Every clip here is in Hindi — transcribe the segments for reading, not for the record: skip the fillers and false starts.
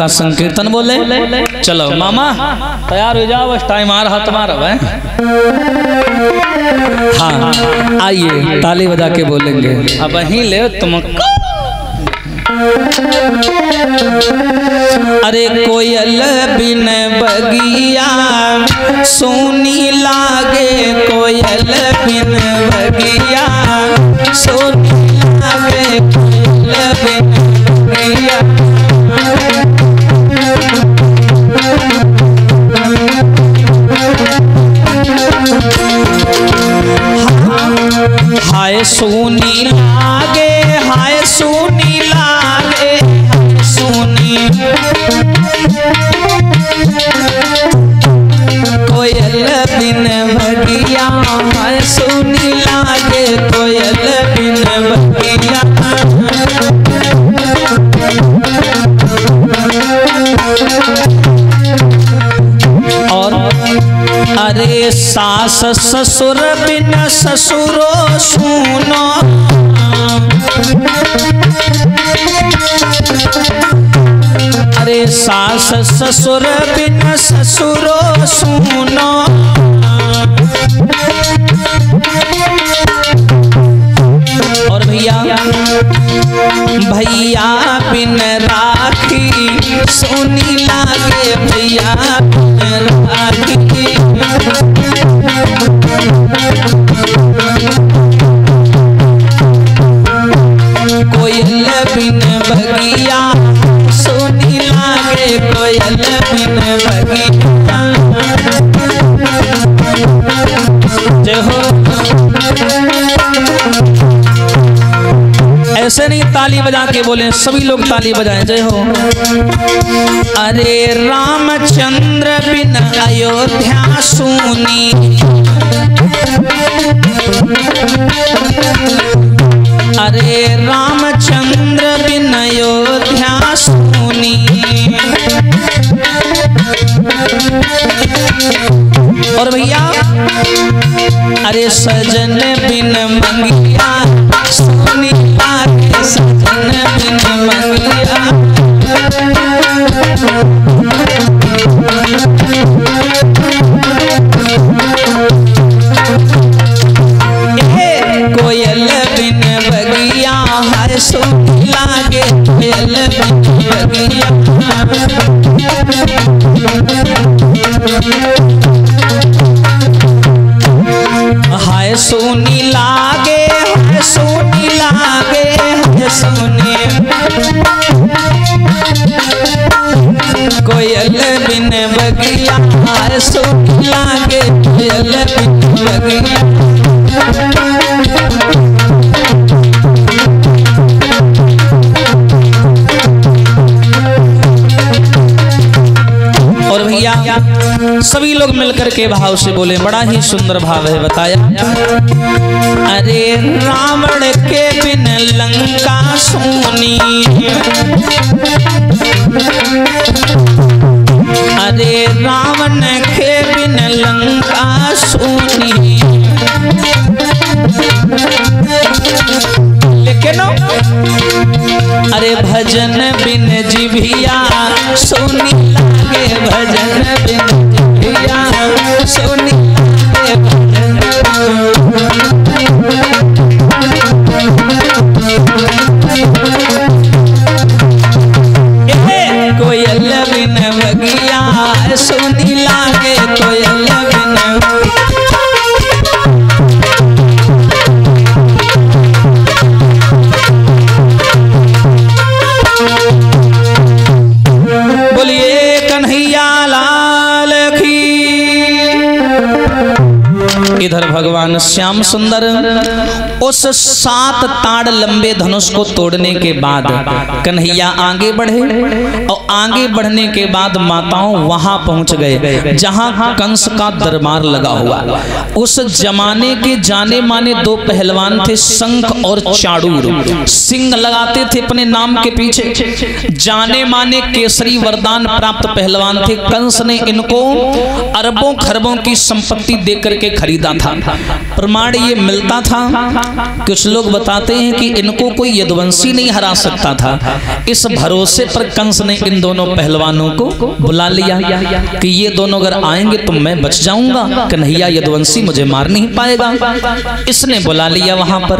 का संकीर्तन बोले। चलो मामा तैयार हो जाओ, बस टाइम आ रहा तुम्हारा है। हाँ आइए ताली बजा के बोलेंगे। अब वहीं ले तुमको। अरे कोयल बिन बगिया सोनी लागे, कोयल बिन बगिया सोनी लागे, कोयल बिन बगिया। हाय सोनी लागे, हाय सोनी लागे, सोनी कोयल बिन बगिया, हाय सोनी लागे, कोयल बिन बगिया। और अरे सास ससुर बिन ससुरो सुनो, अरे सास ससुर बिन ससुरो सुनो। और भैया भैया बिन राखी सोनी लागे, भैया बिन राखी। कोयल बिन बगिया सोनी लागे, कोयल बिन बगिया। जय हो। ऐसे नहीं ताली बजा के बोले, सभी लोग ताली बजाएं। जय हो। अरे रामचंद्र बिन अयोध्या सुनी, अरे रामचंद्र बिन अयोध्या सुनी। और भैया अरे सजन बिन मंगिया सोनी लागे, सजन बिन मंगिया। कोयल बिन बगिया, हाय सोनी लागे, कोयल बिन बगिया। हाय सोनी लागे, हाय सोनी लागे, हाय सोनी। कोयल बिन बगिया, हाय सोनी लागे, कोयल बिन बगिया। और भैया सभी लोग मिलकर के भाव से बोले, बड़ा ही सुंदर भाव है बताया। अरे रावण के बिन लंका सोनी, अरे रावण के बिन लंका सोनी। लेकिन अरे भजन बिन जिभिया सोनी लागे, भजन बिन जिभिया सोनी लागे, भजन। कोयल बिन बगिया सोनी लागे, कोयल बिन। बोलिए कन्हैया लाल की। इधर भगवान श्याम सुंदर उस 7 ताड़ लंबे धनुष को तोड़ने के बाद कन्हैया आगे बढ़े और आगे बढ़ने के बाद माताओं वहां पहुंच गए जहां कंस का दरबार लगा हुआ। उस जमाने के जाने माने 2 पहलवान थे, शंख और चाड़ूर। सिंह लगाते थे अपने नाम के पीछे। जाने माने केसरी वरदान प्राप्त पहलवान थे। कंस ने इनको अरबों खरबों की संपत्ति देकर के खरीदा था। प्रमाण ये मिलता था कुछ लोग बताते हैं कि इनको कोई यदुवंशी नहीं हरा सकता था। इस भरोसे पर कंस ने इन दोनों पहलवानों को बुला लिया कि ये दोनों अगर आएंगे तो मैं बच जाऊंगा, कन्हैया यदुवंशी मुझे मार नहीं पाएगा। इसने बुला लिया वहां पर।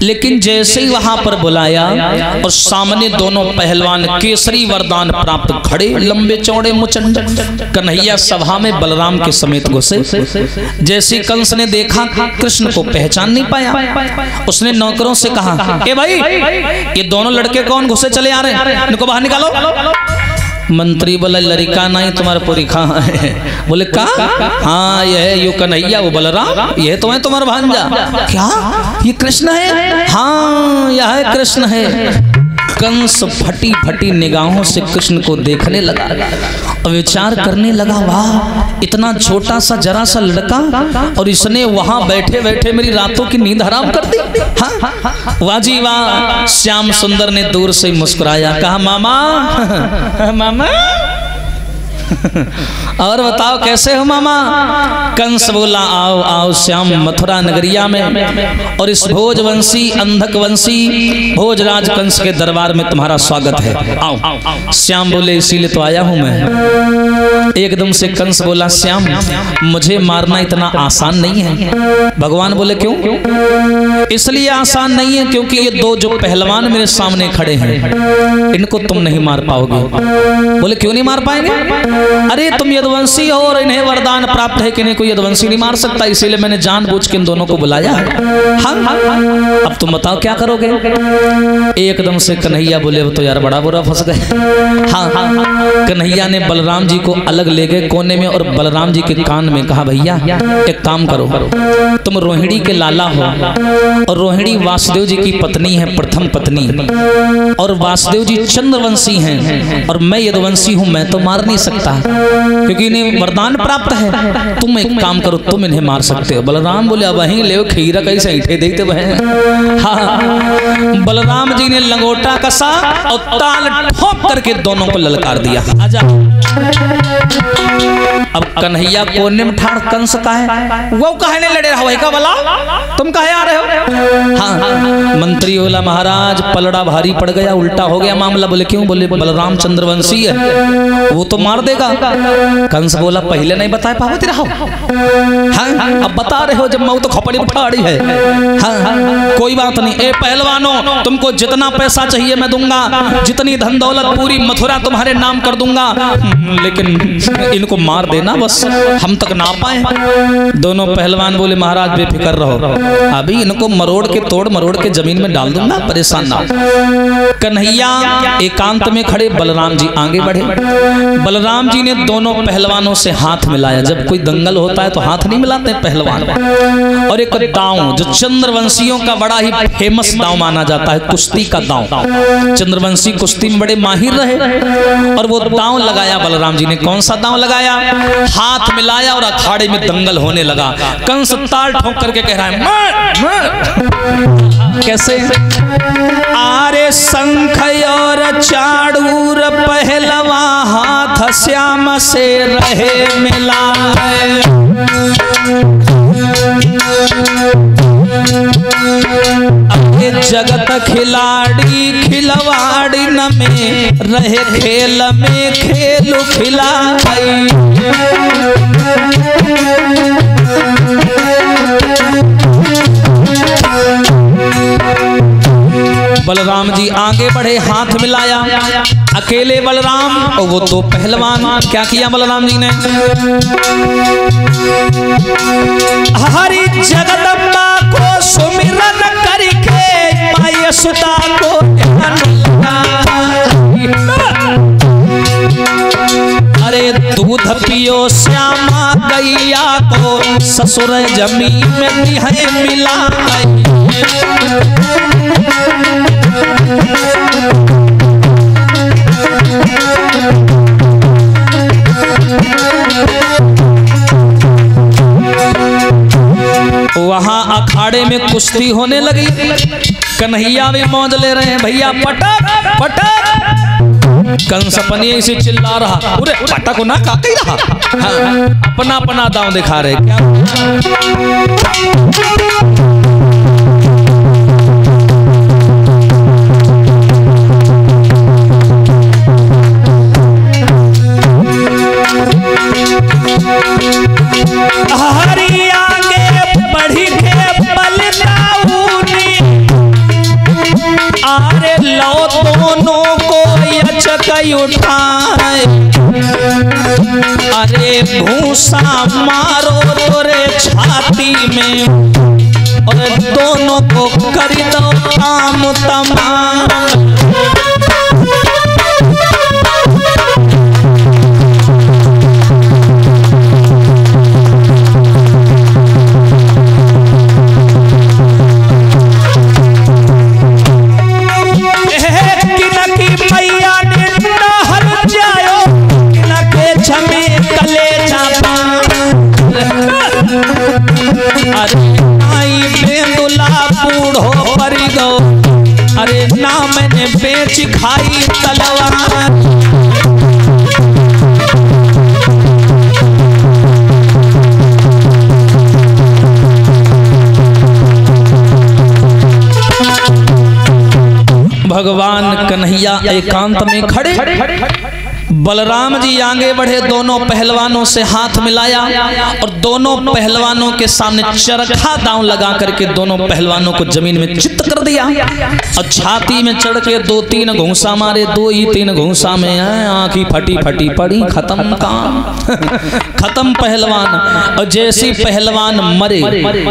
लेकिन जैसे ही वहां पर बुलाया और सामने दोनों पहलवान केसरी वरदान प्राप्त खड़े, लंबे चौड़े मुचंड, कन्हैया सभा में बलराम के समेत घुसे। जैसे कंस ने देखा कृष्ण को पहचान नहीं पाया, उसने नौकरों से कहा, ए भाई ये दोनों लड़के कौन घुसे चले आ रहे हैं, इनको बाहर निकालो। मंत्री बोला लड़का नहीं तुम्हारा पूरी कहाँ है? बोले कहा हाँ यह यू कन्हैया वो बलराम, यह तो है तुम्हारा भांजा। क्या ये कृष्ण है? हाँ यह कृष्ण है। कंस फटी फटी निगाहों से कृष्ण को देखने लगा और विचार करने लगा, वाह इतना छोटा सा जरा सा लड़का और इसने वहां बैठे बैठे मेरी रातों की नींद हराम कर दी। हाँ वाह जी वाह। श्याम सुंदर ने दूर से मुस्कुराया, कहा मामा मामा और बताओ कैसे हो मामा? कंस बोला आओ आओ श्याम, मथुरा नगरिया में और इस भोजवंशी अंधकवंशी भोजराज कंस के दरबार में तुम्हारा स्वागत है, आओ। श्याम बोले इसीलिए तो आया हूं मैं। एकदम से कंस बोला, श्याम मुझे मारना इतना आसान नहीं है। भगवान बोले क्यों? इसलिए आसान नहीं है क्योंकि ये दो जो पहलवान मेरे सामने खड़े हैं इनको तुम नहीं मार पाओगे। बोले क्यों नहीं मार पाएंगे? अरे तुम यदुवंशी हो और इन्हें वरदान प्राप्त है कि इन्हें कोई यदुवंशी नहीं मार सकता, इसीलिए मैंने जानबूझ के इन दोनों को बुलाया है। हाँ अब तुम बताओ क्या करोगे? एकदम से कन्हैया बोले अब तो यार बड़ा बुरा फंस गए। हाँ कन्हैया ने बलराम जी को अलग ले गए कोने में और बलराम जी के कान में कहा, भैया एक काम करो, तुम रोहिणी के लाला हो और रोहिणी वासुदेव जी की पत्नी है, प्रथम पत्नी, और वासुदेव जी चंद्रवंशी हैं और मैं यदुवंशी हूं, मैं तो मार नहीं सकता क्योंकि इन्हें वरदान प्राप्त है। तुम एक काम करो, तुम इन्हें मार सकते हो। बलराम बोले अब वहीं ले खीरा कैसे ऐठे देते वह। हाँ बलराम जी ने लंगोटा कसा और ताल ठोक करके दोनों को ललकार दिया। आजा। अब कन्हैया कोने में ठाड़ कंस का है, वो कहने लड़े रहा वही का बोला तुम कहे आ रहे हो? हाँ मंत्री बोला महाराज पलड़ा भारी पड़ गया, उल्टा हो गया मामला। बोले क्यों? बोले बलराम चंद्रवंशी है, वो तो मार देगा। कंस बोला पहले नहीं बताए पावती रहो। हाँ अब बता रहे हो जब मैं तो खपड़ी उठाड़ी है। हाँ कोई बात नहीं। ए पहलवानों तुमको जितना पैसा चाहिए मैं दूंगा, जितनी धन दौलत पूरी मथुरा तुम्हारे नाम कर दूंगा, लेकिन इनको मार देना बस, हम तक ना पाए। दोनों पहलवान बोले महाराज बेफिक्र रहो, अभी इनको मरोड़ के तोड़ मरोड़ के जमीन में डाल दूंगा, परेशान ना। कन्हैया एकांत में खड़े, बलराम जी आगे बढ़े। बलराम जी ने दोनों पहलवानों से हाथ मिलाया। जब कोई दंगल होता है तो हाथ नहीं मिलाते पहलवान। और एक दांव जो चंद्रवंशियों का बड़ा ही फेमस दांव माना जाता है, कुश्ती का दांव। चंद्रवंशी कुश्ती में बड़े माहिर रहे और वो दांव लगाया बलराम जी ने। कौन सा दांव लगाया? हाथ मिलाया और अखाड़े में दंगल होने लगा। कंस ताल ठोक करके कह रहा है मार मार। कैसे? आरे शंख और चाड़ूर पहलवा हाथ श्याम से रहे मिला है। जगत खिलाड़ी खिलवाड़ी न में रहे, खेल में खेल खिलाई। बलराम जी आगे बढ़े, हाथ मिलाया। अकेले बलराम और वो दो पहलवान। क्या किया बलराम जी ने? हरि जगदम्बा को सुमिरन करके माय सुता को अरे दूध पियो श्यामा गैया को ससुर जमीन में दिहे मिला। वहां अखाड़े में कुश्ती होने लगी। कन्हैया भी मौज ले रहे हैं, भैया पटक पटक। कंस अपनी ऐसे चिल्ला रहा, पूरे पटक ना का कही रहा। हाँ, अपना अपना दांव दिखा रहे। क्या कई उठाए, अरे भूसा मारो तोरे छाती में और दोनों को कर दो काम तमाम। अरे ना मैंने बेच खाई तलवार, भगवान कन्हैया एकांत में खड़े, बलराम जी आगे बढ़े, दोनों पहलवानों से हाथ मिलाया और दोनों पहलवानों के सामने चरखा दांव लगा करके दोनों पहलवानों को जमीन में चित्त कर दिया और छाती में चढ़ के 2-3 घूंसा मारे। 2 ही 3 घूंसा में आंखी फटी फटी पड़ी, खत्म काम खत्म पहलवान। और जैसी पहलवान मरे,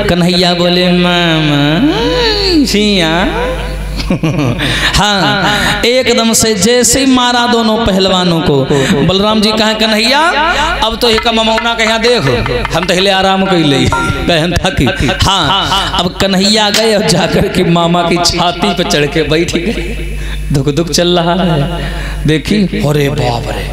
कन्हैया बोले मामा सिया हाँ, एकदम से जैसे मारा दोनों पहलवानों को। बलराम जी कहे कन्हैया अब तो एक ममौना कहा देखो हम तो हिले आराम कर ले कहन था कि हाँ। अब कन्हैया गए और जाकर के मामा की छाती पे चढ़ के बैठ गए। दुख दुख चल रहा है, देखी अरे बाप रे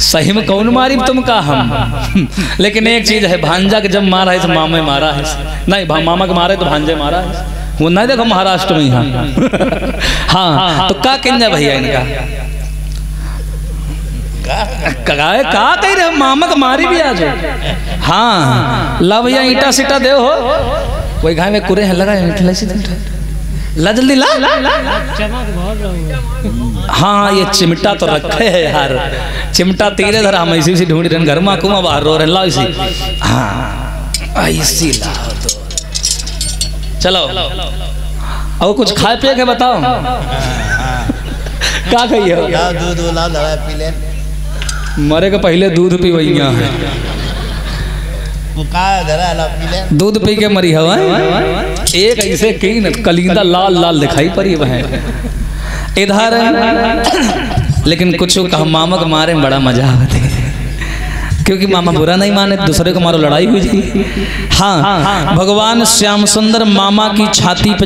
सही में कौन मारी तुम का हम। लेकिन एक चीज है, भांजा के जब मारा है तो मामा मारा है, नहीं मामा के मारे तो भांजे मारा है, वो नहीं देखो महाराष्ट्र में यहाँ हाँ। तो का कहना भैया इनका का कह रहे मामा का मारी भी आज हाँ। ला भैया ईटा सीटा दे हो कोई घाय में कुरे है लगा ला जल्दी ला हाँ। ये चिमटा तो रखे है यार, चिमटा तीरे धरा हम ऐसी ढूंढ रहे घर में कुमा बाहर रो रहे ला इसी हाँ ऐसी ला तो चलो और कुछ खाए पिए के बताओ क्या कहिए मरे के पहले दूध पी वही है, दूध पी के मरी हवा। एक ऐसे की न कलिंदा लाल लाल दिखाई पड़ी वह इधर, लेकिन कुछ कहा मामा के मारे में बड़ा मजा आते क्योंकि मामा बुरा नहीं माने, दूसरे को मारो लड़ाई हुई थी हाँ। भगवान श्याम सुंदर मामा की छाती पे